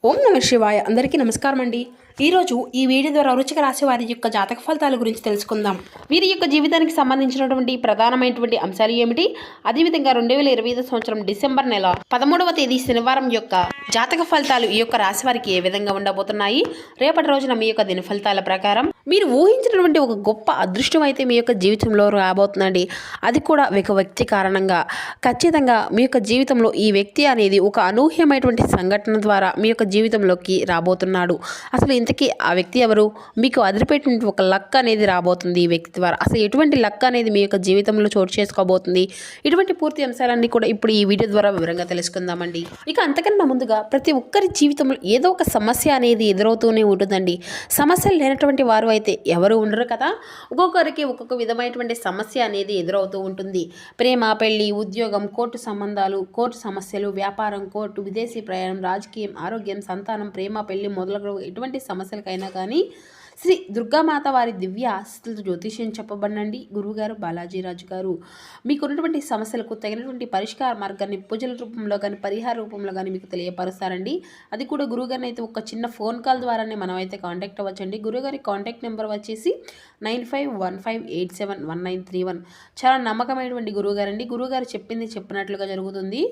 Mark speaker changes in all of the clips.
Speaker 1: ఓం నమ శివాయ. అందరికీ నమస్కారం అండి. ఈరోజు ఈ వీడియో ద్వారా వృశ్చిక రాశి వారి యొక్క జాతక ఫలితాల గురించి తెలుసుకుందాం. వీరి యొక్క జీవితానికి సంబంధించినటువంటి ప్రధానమైనటువంటి అంశాలు ఏమిటి, అదేవిధంగా 2025 సంవత్సరం డిసెంబర్ నెల 13వ తేదీ శనివారం యొక్క జాతక ఫలితాలు ఈ యొక్క రాశి వారికి ఏ విధంగా ఉండబోతున్నాయి, రేపటి రోజున మీ యొక్క దిన ఫలితాల ప్రకారం మీరు ఊహించినటువంటి ఒక గొప్ప అదృష్టం అయితే మీ యొక్క జీవితంలో రాబోతుందండి. అది కూడా ఒక వ్యక్తి కారణంగా ఖచ్చితంగా మీ యొక్క జీవితంలో ఈ వ్యక్తి అనేది ఒక అనూహ్యమైనటువంటి సంఘటన ద్వారా మీ యొక్క జీవితంలోకి రాబోతున్నాడు. అసలు ఇంతకీ ఆ వ్యక్తి ఎవరు, మీకు అదిరిపెట్టిన ఒక లక్ అనేది రాబోతుంది ఈ వ్యక్తి ద్వారా. అసలు ఎటువంటి లక్ అనేది మీ యొక్క జీవితంలో చోటు చేసుకోబోతుంది, ఇటువంటి పూర్తి అంశాలన్నీ కూడా ఇప్పుడు ఈ వీడియో ద్వారా వివరంగా తెలుసుకుందామండి. ఇక అంతకన్నా ముందుగా ప్రతి ఒక్కరి జీవితంలో ఏదో ఒక సమస్య అనేది ఎదురవుతూనే ఉంటుందండి. సమస్యలు లేనటువంటి వారు అయితే ఎవరు ఉండరు కదా. ఒక్కొక్కరికి ఒక్కొక్క విధమైనటువంటి సమస్య అనేది ఎదురవుతూ ఉంటుంది. ప్రేమ, పెళ్లి, ఉద్యోగం, కోర్టు సంబంధాలు, కోర్టు సమస్యలు, వ్యాపారం, కోర్టు, విదేశీ ప్రయాణం, రాజకీయం, ఆరోగ్యం, సంతానం, ప్రేమ, పెళ్లి మొదలగు ఎటువంటి సమస్యలకైనా కానీ శ్రీ దుర్గామాత వారి దివ్య ఆశీస్సులతో జ్యోతిష్యం చెప్పబడినండి గురువుగారు బాలాజీరాజు గారు మీకున్నటువంటి సమస్యలకు తగినటువంటి పరిష్కార మార్గాన్ని పూజల రూపంలో కానీ పరిహార రూపంలో కానీ మీకు తెలియపరుస్తారండి. అది కూడా గురువుగారిని అయితే ఒక చిన్న ఫోన్ కాల్ ద్వారానే మనం అయితే కాంటాక్ట్ అవ్వచ్చండి. గురువుగారి కాంటాక్ట్ నెంబర్ వచ్చేసి 9515871931. చాలా నమ్మకమైనటువంటి గురువుగారండి. గురువుగారు చెప్పింది చెప్పినట్లుగా జరుగుతుంది.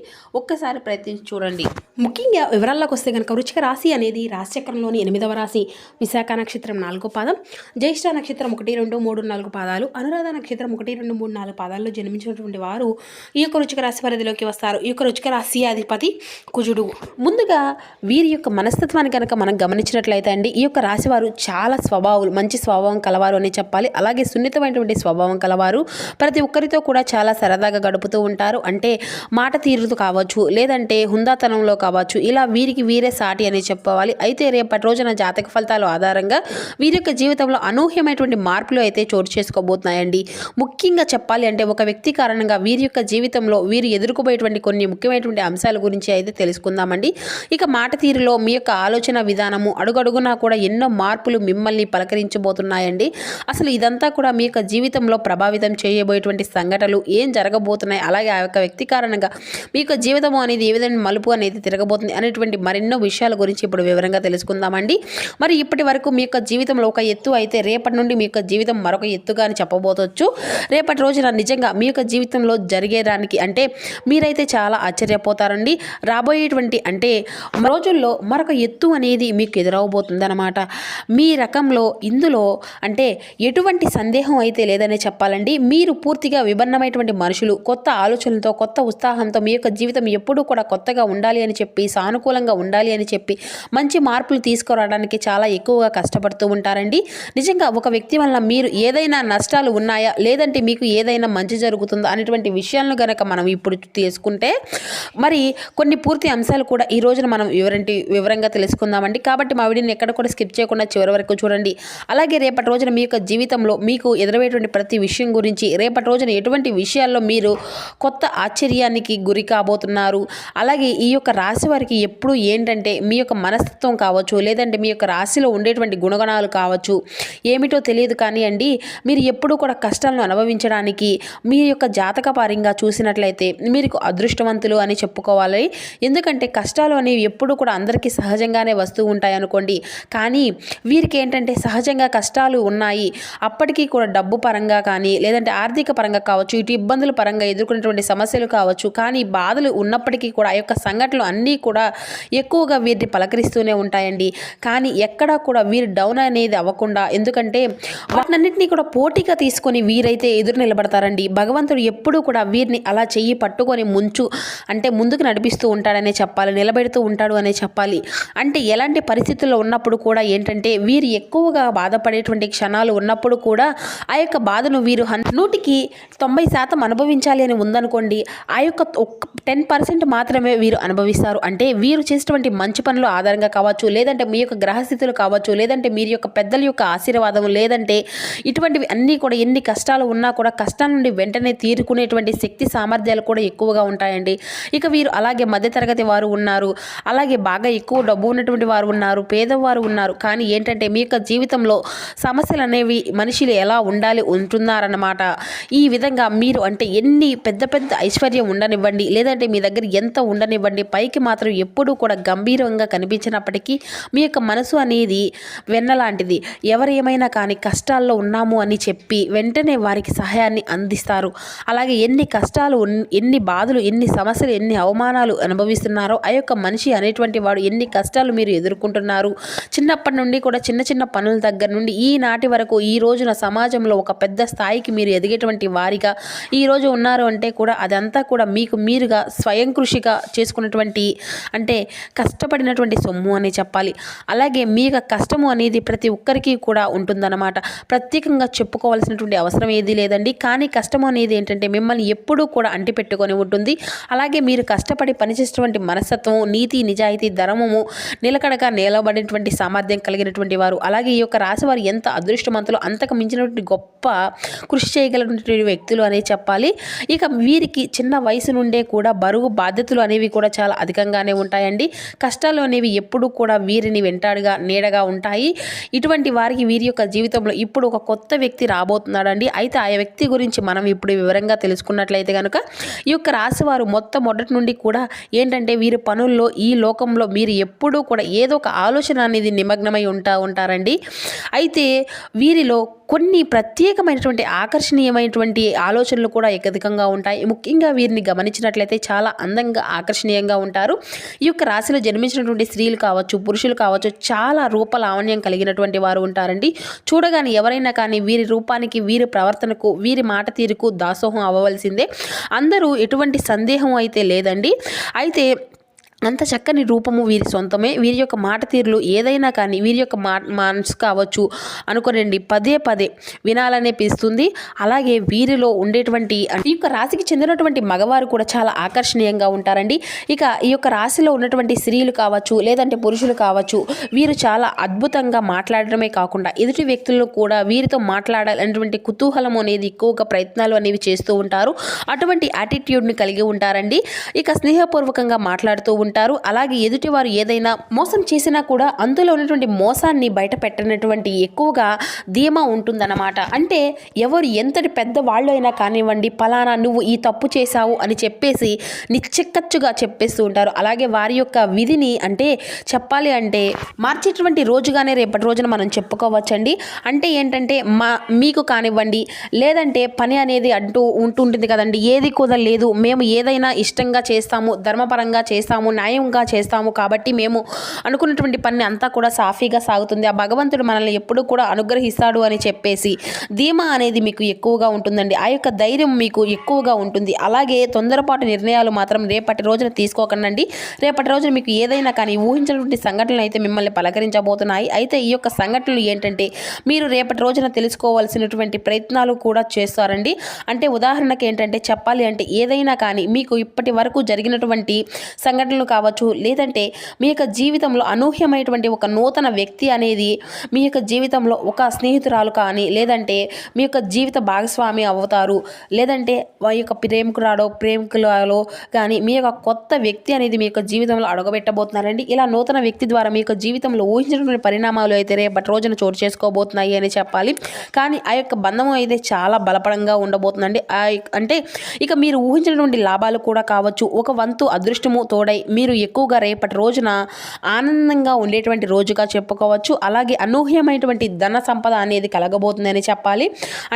Speaker 1: ఒక్కసారి ప్రయత్నించి చూడండి. ముఖ్యంగా వివరాల్లోకి వస్తే కనుక వృశ్చిక రాశి అనేది రాశిచక్రంలోని 8వ రాశి. విశాఖ నక్షత్రం 4వ పాదం, జ్యేష్ఠ నక్షత్రం 1, 2, 3, 4 పాదాలు, అనురాధ నక్షత్రం 1, 2, 3, 4 పాదాల్లో జన్మించినటువంటి వారు ఈ యొక్క వృశ్చిక రాశి పరిధిలోకి వస్తారు. ఈ యొక్క వృశ్చిక రాశి అధిపతి కుజుడు. ముందుగా వీరి యొక్క మనస్తత్వాన్ని కనుక మనం గమనించినట్లయితే అండి, ఈ యొక్క రాశి వారు చాలా స్వభావాలు, మంచి స్వభావం కలవారు అని చెప్పాలి. అలాగే సున్నితమైనటువంటి స్వభావం కలవారు. ప్రతి ఒక్కరితో కూడా చాలా సరదాగా గడుపుతూ ఉంటారు. అంటే మాట తీరుతూ కావచ్చు, లేదంటే హుందాతనంలో కావచ్చు, ఇలా వీరికి వీరే సాటి అని చెప్పవాలి. అయితే రేపటి రోజున జాతక ఫలితాల ఆధారంగా వీరి యొక్క జీవితంలో అనూహ్యమైనటువంటి మార్పులు అయితే చోటు చేసుకోబోతున్నాయండి. ముఖ్యంగా చెప్పాలి అంటే ఒక వ్యక్తి కారణంగా వీరి యొక్క జీవితంలో వీరు ఎదుర్కోబోయేటువంటి కొన్ని ముఖ్యమైనటువంటి అంశాల గురించి అయితే తెలుసుకుందామండి. ఇక మాట తీరులో మీ యొక్క ఆలోచన విధానము అడుగడుగునా కూడా ఎన్నో మార్పులు మిమ్మల్ని పలకరించబోతున్నాయండి. అసలు ఇదంతా కూడా మీ యొక్క జీవితంలో ప్రభావితం చేయబోయేటువంటి సంఘటనలు ఏం జరగబోతున్నాయి, అలాగే ఆ యొక్క వ్యక్తి కారణంగా మీ యొక్క జీవితం అనేది ఏ విధంగా మలుపు అనేది తిరగబోతుంది అనేటువంటి మరెన్నో విషయాల గురించి ఇప్పుడు వివరంగా తెలుసుకుందామండి. మరి ఇప్పటి వరకు మీ యొక్క జీవితంలో ఒక ఎత్తు అయితే రేపటి నుండి మీ యొక్క జీవితం మరొక ఎత్తుగా అని చెప్పబోతవచ్చు. రేపటి రోజున నిజంగా మీ యొక్క జీవితంలో జరిగేదానికి అంటే మీరైతే చాలా ఆశ్చర్యపోతారండి. రాబోయేటువంటి అంటే రోజుల్లో మరొక ఎత్తు అనేది మీకు ఎదురవబోతుంది అనమాట. మీ రకంలో ఇందులో అంటే ఎటువంటి సందేహం అయితే లేదనే చెప్పాలండి. మీరు పూర్తిగా విభిన్నమైనటువంటి మనుషులు, కొత్త ఆలోచనలతో, కొత్త ఉత్సాహంతో మీ యొక్క జీవితం ఎప్పుడూ కూడా కొత్తగా ఉండాలి అని చెప్పి, సానుకూలంగా ఉండాలి అని చెప్పి, మంచి మార్పులు తీసుకురావడానికి చాలా ఎక్కువగా కష్టపడుతూ ఉంటారండి. నిజంగా ఒక వ్యక్తి వల్ల మీరు ఏదైనా నష్టాలు ఉన్నాయా, లేదంటే మీకు ఏదైనా మంచి జరుగుతుందా అనేటువంటి విషయాలను కనుక మనం ఇప్పుడు తీసుకుంటే మరి కొన్ని పూర్తి అంశాలు కూడా ఈ రోజున మనం వివరంగా తెలుసుకుందామండి. కాబట్టి మా వీడియోని ఎక్కడ కూడా స్కిప్ చేయకుండా చివరి వరకు చూడండి. అలాగే రేపటి రోజున మీ యొక్క జీవితంలో మీకు ఎదురయ్యేటువంటి ప్రతి విషయం గురించి, రేపటి రోజున ఎటువంటి విషయాల్లో మీరు కొత్త ఆశ్చర్యానికి గురి కాబోతున్నారు, అలాగే ఈ యొక్క రాశి వారికి ఎప్పుడు ఏంటంటే మీ యొక్క మనస్తత్వం కావచ్చు, లేదంటే మీ యొక్క రాశిలో ఉండేటువంటి గుణగణాలు కావచ్చు, ఏమిటో తెలియదు కానీ అండి, మీరు ఎప్పుడూ కూడా కష్టాలను అనుభవించడానికి మీ యొక్క జాతకపరంగా చూసినట్లయితే మీరు అదృష్టవంతులు అని చెప్పుకోవాలి. ఎందుకంటే కష్టాలు అనేవి ఎప్పుడూ కూడా అందరికీ సహజంగానే వస్తూ ఉంటాయి అనుకోండి. కానీ వీరికి ఏంటంటే సహజంగా కష్టాలు ఉన్నాయి, అప్పటికీ కూడా డబ్బు పరంగా కానీ లేదంటే ఆర్థిక పరంగా కావచ్చు, ఇటు ఇబ్బందుల పరంగా ఎదుర్కొనేటువంటి సమస్యలు కావచ్చు, కానీ బాధలు ఉన్నప్పటికీ కూడా ఆ యొక్క సంఘటనలు అన్నీ కూడా ఎక్కువగా వీరిని పలకరిస్తూనే ఉంటాయండి. కానీ ఎక్కడా కూడా వీరు డౌన్ అనేది అవ్వకుండా, ఎందుకంటే వాటినన్నింటినీ కూడా పోటీగా తీసుకొని వీరైతే ఎదురు నిలబడతారండి. భగవంతుడు ఎప్పుడూ కూడా వీరిని అలా చెయ్యి పట్టుకొని అంటే ముందుకు నడిపిస్తూ ఉంటాడనే చెప్పాలి, నిలబెడుతూ ఉంటాడు అనే చెప్పాలి. అంటే ఎలాంటి పరిస్థితుల్లో ఉన్నప్పుడు కూడా ఏంటంటే వీరు ఎక్కువగా బాధపడేటువంటి క్షణాలు ఉన్నప్పుడు కూడా ఆ యొక్క బాధను వీరు 100% అనుభవించాలి అని ఉందనుకోండి, ఆ యొక్క 10% మాత్రమే వీరు అనుభవిస్తారు. అంటే వీరు చేసేటువంటి మంచి పనులు ఆధారంగా కావచ్చు, లేదంటే మీ యొక్క గ్రహస్థితులు కావచ్చు, లేదంటే మీరు యొక్క యొక్క పెద్దల యొక్క ఆశీర్వాదం లేదంటే ఇటువంటివి అన్నీ కూడా ఎన్ని కష్టాలు ఉన్నా కూడా కష్టాల నుండి వెంటనే తీరుకునేటువంటి శక్తి సామర్థ్యాలు కూడా ఎక్కువగా ఉంటాయండి. ఇక వీరు అలాగే మధ్యతరగతి వారు ఉన్నారు, అలాగే బాగా ఎక్కువ డబ్బు ఉన్నటువంటి వారు ఉన్నారు, పేదవారు ఉన్నారు. కానీ ఏంటంటే మీ యొక్క జీవితంలో సమస్యలు అనేవి మనుషులు ఎలా ఉండాలి ఉంటున్నారన్నమాట. ఈ విధంగా మీరు అంటే ఎన్ని పెద్ద పెద్ద ఐశ్వర్యం ఉండనివ్వండి, లేదంటే మీ దగ్గర ఎంత ఉండనివ్వండి, పైకి మాత్రం ఎప్పుడూ కూడా గంభీరంగా కనిపించినప్పటికీ మీ యొక్క మనసు అనేది వెన్నలాంటిది. ఎవరు ఏమైనా కానీ కష్టాల్లో ఉన్నాము అని చెప్పి వెంటనే వారికి సహాయాన్ని అందిస్తారు. అలాగే ఎన్ని కష్టాలు ఎన్ని బాధలు ఎన్ని సమస్యలు ఎన్ని అవమానాలు అనుభవిస్తున్నారో ఆ యొక్క మనిషి అనేటువంటి వాడు ఎన్ని కష్టాలు మీరు ఎదుర్కొంటున్నారు, చిన్నప్పటి నుండి కూడా చిన్న చిన్న పనుల దగ్గర నుండి ఈనాటి వరకు ఈ రోజున సమాజంలో ఒక పెద్ద స్థాయికి మీరు ఎదిగేటువంటి వారిగా ఈరోజు ఉన్నారు అంటే కూడా అదంతా కూడా మీకు మీరుగా స్వయం కృషిగా చేసుకున్నటువంటి అంటే కష్టపడినటువంటి సొమ్ము అని చెప్పాలి. అలాగే మీ యొక్క కష్టము అనేది ప్రతి ఒక్కరికి కూడా ఉంటుందన్నమాట. ప్రత్యేకంగా చెప్పుకోవాల్సినటువంటి అవసరం ఏది లేదండి. కానీ కష్టము అనేది ఏంటంటే మిమ్మల్ని ఎప్పుడూ కూడా అంటిపెట్టుకొని ఉంటుంది. అలాగే మీరు కష్టపడి పనిచేసేటువంటి మనస్తత్వం, నీతి, నిజాయితీ, ధర్మము, నిలకడగా నిలబడినటువంటి సామర్థ్యం కలిగినటువంటి వారు. అలాగే ఈ యొక్క రాశి వారు ఎంత అదృష్టవంతులు, అంతకు మించినటువంటి గొప్ప కృషి చేయగలిగినటువంటి వ్యక్తులు అనే చెప్పాలి. ఇక వీరికి చిన్న వయసు నుండే కూడా బరువు బాధ్యతలు అనేవి కూడా చాలా అధికంగానే ఉంటాయండి. కష్టాలు అనేవి ఎప్పుడూ కూడా వీరిని వెంటాడుగా నీడగా ఉంటాయి. ఇటువంటి వారికి వీరి యొక్క జీవితంలో ఇప్పుడు ఒక కొత్త వ్యక్తి రాబోతున్నాడండి. అయితే ఆ వ్యక్తి గురించి మనం ఇప్పుడు వివరంగా తెలుసుకున్నట్లయితే కనుక ఈ యొక్క రాశి వారు మొట్టమొదటి నుండి కూడా ఏంటంటే వీరి పనుల్లో ఈ లోకంలో మీరు ఎప్పుడూ కూడా ఏదో ఒక ఆలోచన అనేది నిమగ్నమై ఉంటారండి. అయితే వీరిలో కొన్ని ప్రత్యేకమైనటువంటి ఆకర్షణీయమైనటువంటి ఆలోచనలు కూడా అధికంగా ఉంటాయి. ముఖ్యంగా వీరిని గమనించినట్లయితే చాలా అందంగా ఆకర్షణీయంగా ఉంటారు. ఈ యొక్క రాశిలో జన్మించినటువంటి స్త్రీలు కావచ్చు, పురుషులు కావచ్చు, చాలా రూపలావణ్యం కలిగినటువంటి వారు ఉంటారండి. చూడగానే ఎవరైనా కానీ వీరి రూపానికి, వీరి ప్రవర్తనకు, వీరి మాట తీరుకు దాసోహం అవ్వవలసిందే. అందరూ ఎటువంటి సందేహం అయితే లేదండి. అయితే అంత చక్కని రూపము వీరి సొంతమే. వీరి యొక్క మాట తీరులు ఏదైనా కానీ వీరి యొక్క మనసు కావచ్చు అనుకోనండి పదే పదే వినాలనే పిస్తుంది. అలాగే వీరిలో ఉండేటువంటి ఈ యొక్క రాశికి చెందినటువంటి మగవారు కూడా చాలా ఆకర్షణీయంగా ఉంటారండి. ఇక ఈ యొక్క రాశిలో ఉన్నటువంటి స్త్రీలు కావచ్చు, లేదంటే పురుషులు కావచ్చు, వీరు చాలా అద్భుతంగా మాట్లాడడమే కాకుండా ఎదుటి వ్యక్తులను కూడా వీరితో మాట్లాడాలనేటువంటి కుతూహలం అనేది ఎక్కువగా ప్రయత్నాలు అనేవి చేస్తూ ఉంటారు. అటువంటి యాటిట్యూడ్ని కలిగి ఉంటారండి. ఇక స్నేహపూర్వకంగా మాట్లాడుతూ ఉంటారు. అలాగే ఎదుటివారు ఏదైనా మోసం చేసినా కూడా అందులో ఉన్నటువంటి మోసాన్ని బయట పెట్టినటువంటి ఎక్కువగా ధీమా ఉంటుందన్నమాట. అంటే ఎవరు ఎంతటి పెద్ద వాళ్ళు అయినా కానివ్వండి, పలానా నువ్వు ఈ తప్పు చేశావు అని చెప్పేసి నిశ్చిక్కచ్చుగా చెప్పేస్తూ ఉంటారు. అలాగే వారి యొక్క విధిని అంటే చెప్పాలి అంటే మార్చేటువంటి రోజుగానే రేపటి రోజున మనం చెప్పుకోవచ్చండి. అంటే ఏంటంటే మీకు కానివ్వండి, లేదంటే పని అనేది అంటూ ఉంటుంటుంది కదండి, ఏది కుదరలేదు, మేము ఏదైనా ఇష్టంగా చేస్తాము, ధర్మపరంగా చేస్తాము, న్యాయంగా చేస్తాము, కాబట్టి మేము అనుకున్నటువంటి పని అంతా కూడా సాఫీగా సాగుతుంది, ఆ భగవంతుడు మనల్ని ఎప్పుడూ కూడా అనుగ్రహిస్తాడు అని చెప్పేసి ధీమా అనేది మీకు ఎక్కువగా ఉంటుందండి. ఆ యొక్క ధైర్యం మీకు ఎక్కువగా ఉంటుంది. అలాగే తొందరపాటు నిర్ణయాలు మాత్రం రేపటి రోజున తీసుకోకండి. రేపటి రోజున మీకు ఏదైనా కానీ ఊహించినటువంటి సంఘటనలు అయితే మిమ్మల్ని పలకరించబోతున్నాయి. అయితే ఈ యొక్క సంఘటనలు ఏంటంటే మీరు రేపటి రోజున తెలుసుకోవాల్సినటువంటి ప్రయత్నాలు కూడా చేస్తారండి. అంటే ఉదాహరణకి ఏంటంటే చెప్పాలి అంటే ఏదైనా కానీ మీకు ఇప్పటి వరకు జరిగినటువంటి సంఘటనలు కావచ్చు, లేదంటే మీ యొక్క జీవితంలో అనూహ్యమైనటువంటి ఒక నూతన వ్యక్తి అనేది మీ యొక్క జీవితంలో ఒక స్నేహితురాలు కానీ, లేదంటే మీ యొక్క జీవిత భాగస్వామి అవుతారు, లేదంటే మీ యొక్క ప్రేమికులలో కానీ మీ యొక్క కొత్త వ్యక్తి అనేది మీ యొక్క జీవితంలో అడగబెట్టబోతున్నారండి. ఇలా నూతన వ్యక్తి ద్వారా మీ యొక్క జీవితంలో ఊహించినటువంటి పరిణామాలు అయితే రేపటి రోజున చోటు చేసుకోబోతున్నాయి అని చెప్పాలి. కానీ ఆ యొక్క బంధం అయితే చాలా బలపడంగా ఉండబోతుందండి. అంటే ఇక మీరు ఊహించినటువంటి లాభాలు కూడా కావచ్చు, ఒక వంతు అదృష్టము తోడై మీరు ఎక్కువగా రేపటి రోజున ఆనందంగా ఉండేటువంటి రోజుగా చెప్పుకోవచ్చు. అలాగే అనూహ్యమైనటువంటి ధన సంపద అనేది కలగబోతుందని చెప్పాలి.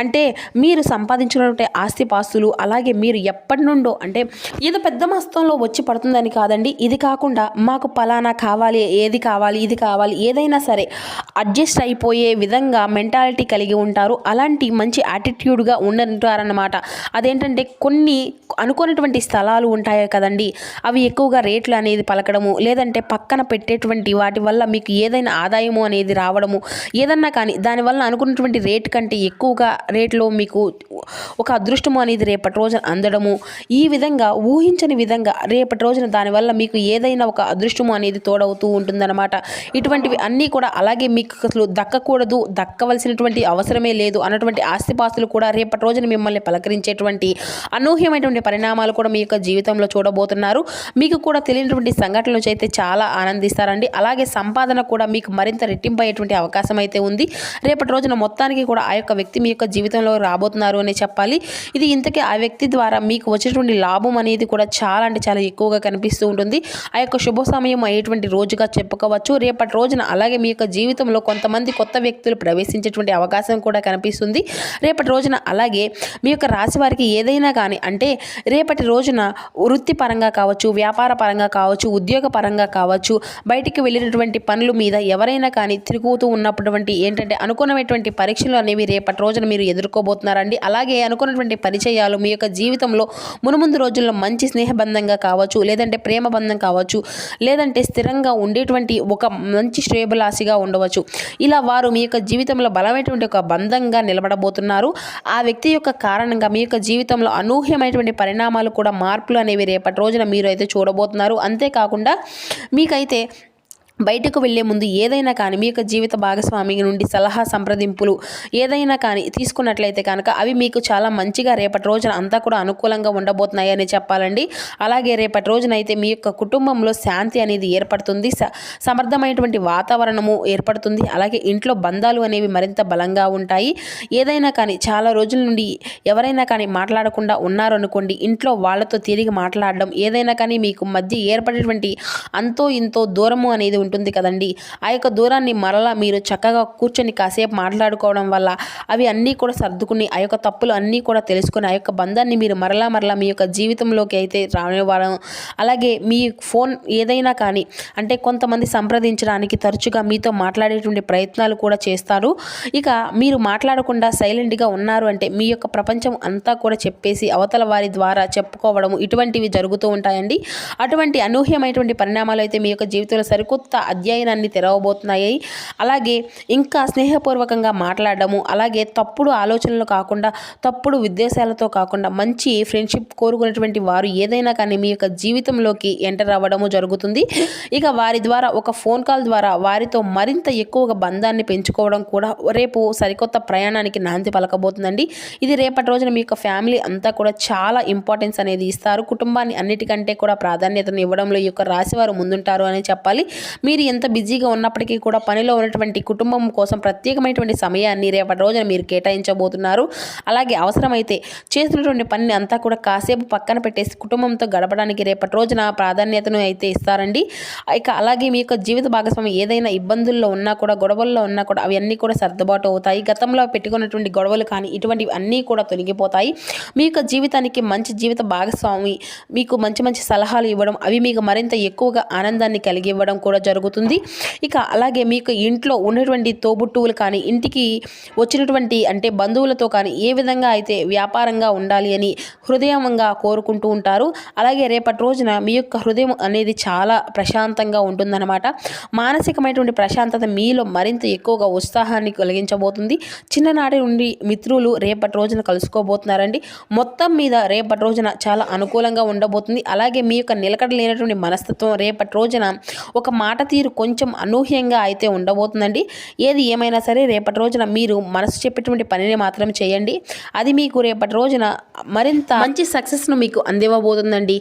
Speaker 1: అంటే మీరు సంపాదించినటువంటి ఆస్తిపాస్తులు, అలాగే మీరు ఎప్పటి నుండో అంటే ఏదో పెద్ద మొత్తంలో వచ్చి పడుతుందని కాదండి, ఇది కాకుండా మాకు పలానా కావాలి, ఏది కావాలి, ఇది కావాలి, ఏదైనా సరే అడ్జస్ట్ అయిపోయే విధంగా మెంటాలిటీ కలిగి ఉంటారు. అలాంటి మంచి యాటిట్యూడ్గా ఉంటారన్నమాట. అదేంటంటే కొన్ని అనుకున్నటువంటి స్థలాలు ఉంటాయి కదండి, అవి ఎక్కువగా రేట్లు రేట్లు అనేది పలకడము, లేదంటే పక్కన పెట్టేటువంటి వాటి వల్ల మీకు ఏదైనా ఆదాయము అనేది రావడము, ఏదన్నా కానీ దానివల్ల అనుకున్నటువంటి రేటు కంటే ఎక్కువగా రేట్లో మీకు ఒక అదృష్టము అనేది రేపటి రోజున అందడము, ఈ విధంగా ఊహించని విధంగా రేపటి రోజున దానివల్ల మీకు ఏదైనా ఒక అదృష్టము అనేది తోడవుతూ ఉంటుందన్నమాట. ఇటువంటివి అన్నీ కూడా అలాగే మీకు అసలు దక్కకూడదు, దక్కవలసినటువంటి అవసరమే లేదు అన్నటువంటి ఆస్తిపాస్తులు కూడా రేపటి రోజున మిమ్మల్ని పలకరించేటువంటి అనూహ్యమైనటువంటి పరిణామాలు కూడా మీ యొక్క జీవితంలో చూడబోతున్నారు. మీకు కూడా తెలియనటువంటి సంఘటనల నుంచి అయితే చాలా ఆనందిస్తారండి. అలాగే సంపాదన కూడా మీకు మరింత రెట్టింపు అయ్యేటువంటి అవకాశం అయితే ఉంది. రేపటి రోజున మొత్తానికి కూడా ఆ యొక్క వ్యక్తి మీ యొక్క జీవితంలో రాబోతున్నారు అని చెప్పాలి. ఇది ఇంతకీ ఆ వ్యక్తి ద్వారా మీకు వచ్చేటువంటి లాభం అనేది కూడా చాలా అంటే చాలా ఎక్కువగా కనిపిస్తూ ఉంటుంది. ఆ యొక్క శుభ సమయం అయ్యేటువంటి రోజుగా చెప్పుకోవచ్చు రేపటి రోజున. అలాగే మీ యొక్క జీవితంలో కొంతమంది కొత్త వ్యక్తులు ప్రవేశించేటువంటి అవకాశం కూడా కనిపిస్తుంది రేపటి రోజున. అలాగే మీ యొక్క రాశి వారికి ఏదైనా కానీ అంటే రేపటి రోజున వృత్తిపరంగా కావచ్చు, వ్యాపార పరంగా కావచ్చు, ఉద్యోగ పరంగా కావచ్చు, బయటికి వెళ్ళినటువంటి పనుల మీద ఎవరైనా కానీ తిరుగుతూ ఉన్నటువంటి ఏంటంటే అనుకున్నటువంటి పరీక్షలు అనేవి రేపటి రోజున మీరు ఎదుర్కోబోతున్నారండి. అలాగే అనుకున్నటువంటి పరిచయాలు మీ యొక్క జీవితంలో మునుముందు రోజుల్లో మంచి స్నేహబంధంగా కావచ్చు, లేదంటే ప్రేమ బంధం కావచ్చు, లేదంటే స్థిరంగా ఉండేటువంటి ఒక మంచి శ్రేయభిలాషిగా ఉండవచ్చు. ఇలా వారు మీ యొక్క జీవితంలో బలమైనటువంటి ఒక బంధంగా నిలబడబోతున్నారు. ఆ వ్యక్తి యొక్క కారణంగా మీ యొక్క జీవితంలో అనూహ్యమైనటువంటి పరిణామాలు కూడా మార్పులు అనేవి రేపటి రోజున మీరు అయితే చూడబోతున్నారు. అంతేకాకుండా మీకైతే బయటకు వెళ్లే ముందు ఏదైనా కానీ మీ యొక్క జీవిత భాగస్వామి నుండి సలహా సంప్రదింపులు ఏదైనా కానీ తీసుకున్నట్లయితే కనుక అవి మీకు చాలా మంచిగా రేపటి రోజున అంతా కూడా అనుకూలంగా ఉండబోతున్నాయని చెప్పాలండి. అలాగే రేపటి రోజున అయితే మీ యొక్క కుటుంబంలో శాంతి అనేది ఏర్పడుతుంది, సమర్థమైనటువంటి వాతావరణము ఏర్పడుతుంది. అలాగే ఇంట్లో బంధాలు అనేవి మరింత బలంగా ఉంటాయి. ఏదైనా కానీ చాలా రోజుల నుండి ఎవరైనా కానీ మాట్లాడకుండా ఉన్నారు అనుకోండి, ఇంట్లో వాళ్ళతో తిరిగి మాట్లాడడం, ఏదైనా కానీ మీకు మధ్య ఏర్పడేటువంటి అంతో ఇంతో దూరము అనేది ఉంటుంది కదండి. ఆ యొక్క దూరాన్ని మరలా మీరు చక్కగా కూర్చొని కాసేపు మాట్లాడుకోవడం వల్ల అవి అన్నీ కూడా సర్దుకుని ఆ యొక్క తప్పులు అన్నీ కూడా తెలుసుకుని ఆ యొక్క బంధాన్ని మీరు మరలా మీ యొక్క జీవితంలోకి అయితే రానివ్వడం. అలాగే మీ ఫోన్ ఏదైనా కానీ అంటే కొంతమంది సంప్రదించడానికి తరచుగా మీతో మాట్లాడేటువంటి ప్రయత్నాలు కూడా చేస్తారు. ఇక మీరు మాట్లాడకుండా సైలెంట్గా ఉన్నారు అంటే మీ యొక్క ప్రపంచం అంతా కూడా చెప్పేసి అవతల వారి ద్వారా చెప్పుకోవడము ఇటువంటివి జరుగుతూ ఉంటాయండి. అటువంటి అనూహ్యమైనటువంటి పరిణామాలు అయితే మీ యొక్క జీవితంలో సరికొత్త అధ్యయనాన్ని తెరవబోతున్నాయి. అలాగే ఇంకా స్నేహపూర్వకంగా మాట్లాడడము, అలాగే తప్పుడు ఆలోచనలు కాకుండా తప్పుడు ఉద్దేశాలతో కాకుండా మంచి ఫ్రెండ్షిప్ కోరుకునేటువంటి వారు ఏదైనా కానీ మీ యొక్క జీవితంలోకి ఎంటర్ అవ్వడము జరుగుతుంది. ఇక వారి ద్వారా ఒక ఫోన్ కాల్ ద్వారా వారితో మరింత ఎక్కువగా బంధాన్ని పెంచుకోవడం కూడా రేపు సరికొత్త ప్రయాణానికి నాంది పలకబోతుందండి. ఇది రేపటి రోజున మీ యొక్క ఫ్యామిలీ అంతా కూడా చాలా ఇంపార్టెన్స్ అనేది ఇస్తారు. కుటుంబాన్ని అన్నిటికంటే కూడా ప్రాధాన్యతను ఇవ్వడంలో ఈ యొక్క రాశివారు ముందుంటారు అని చెప్పాలి. మీరు ఎంత బిజీగా ఉన్నప్పటికీ కూడా పనిలో ఉన్నటువంటి కుటుంబం కోసం ప్రత్యేకమైనటువంటి సమయాన్ని రేపటి రోజున మీరు కేటాయించబోతున్నారు. అలాగే అవసరమైతే చేస్తున్నటువంటి పనిని అంతా కూడా కాసేపు పక్కన పెట్టేసి కుటుంబంతో గడపడానికి రేపటి రోజున ప్రాధాన్యతను అయితే ఇస్తారండి. ఇక అలాగే మీ యొక్క జీవిత భాగస్వామి ఏదైనా ఇబ్బందుల్లో ఉన్నా కూడా, గొడవల్లో ఉన్నా కూడా అవి అన్నీ కూడా సర్దుబాటు అవుతాయి. గతంలో పెట్టుకున్నటువంటి గొడవలు కానీ ఇటువంటివి అన్నీ కూడా తొలగిపోతాయి. మీ యొక్క జీవితానికి మంచి జీవిత భాగస్వామి మీకు మంచి మంచి సలహాలు ఇవ్వడం, అవి మీకు మరింత ఎక్కువగా ఆనందాన్ని కలిగి ఇవ్వడం కూడా జరుగుతుంది. ఇక అలాగే మీకు ఇంట్లో ఉన్నటువంటి తోబుట్టువులు కానీ, ఇంటికి వచ్చినటువంటి అంటే బంధువులతో కానీ ఏ విధంగా అయితే వ్యాపారంగా ఉండాలి అని హృదయంగా కోరుకుంటూ ఉంటారు. అలాగే రేపటి రోజున మీ యొక్క హృదయం అనేది చాలా ప్రశాంతంగా ఉంటుందన్నమాట. మానసికమైనటువంటి ప్రశాంతత మీలో మరింత ఎక్కువగా ఉత్సాహాన్ని కలిగించబోతుంది. చిన్ననాటి నుండి మిత్రులు రేపటి రోజున కలుసుకోబోతున్నారండి. మొత్తం మీద రేపటి రోజున చాలా అనుకూలంగా ఉండబోతుంది. అలాగే మీ యొక్క నిలకడ లేనటువంటి మనస్తత్వం రేపటి రోజున ఒక మాట తీరు కొంచెం అనూహ్యంగా అయితే ఉండబోతుందండి. ఏది ఏమైనా సరే రేపటి రోజున మీరు మనసు చెప్పేటువంటి పనిని మాత్రం చేయండి. అది మీకు రేపటి రోజున మరింత మంచి సక్సెస్ను మీకు అందివ్వబోతుందండి.